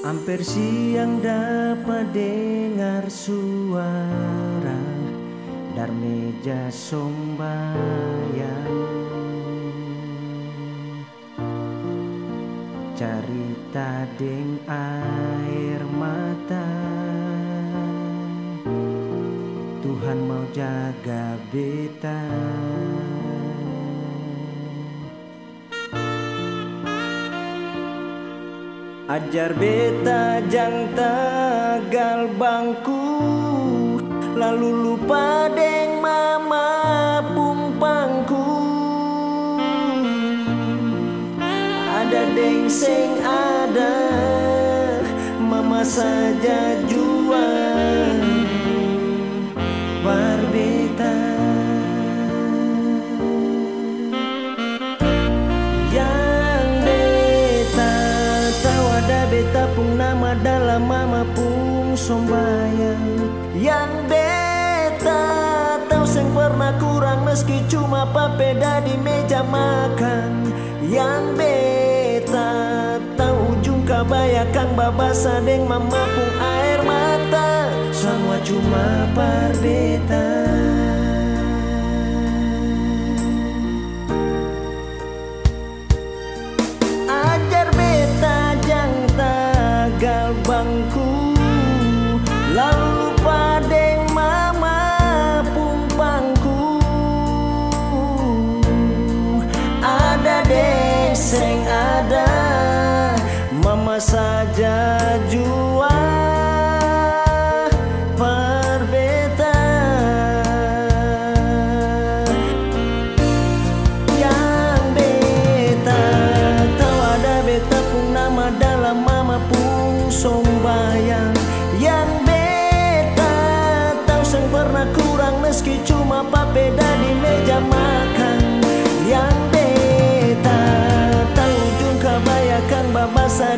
Hampir siang dapat dengar suara dari meja sombayang, cerita deng air mata. Tuhan mau jaga beta. Ajar beta jang tagal bangku, lalu lupa deng mama pumpangku. Ada deng seng ada, mama saja jua berbeda. Beta pun nama dalam mama pun sombayang. Yang beta tahu seng pernah kurang meski cuma papeda di meja makan. Yang beta tahu ujung kabayakan babasa deng mama pun air mata. Semua cuma par beta. Bangku, lalu lupa deng mama pumpangku. Ada deng seng ada, mama saja jua berbeda. Yang beta tahu ada beta pun nama dalam mama pun sombayang. Yang beta tahu seng pernah kurang meski cuma papeda di meja makan. Yang beta tahu ujung kabayakan babasa.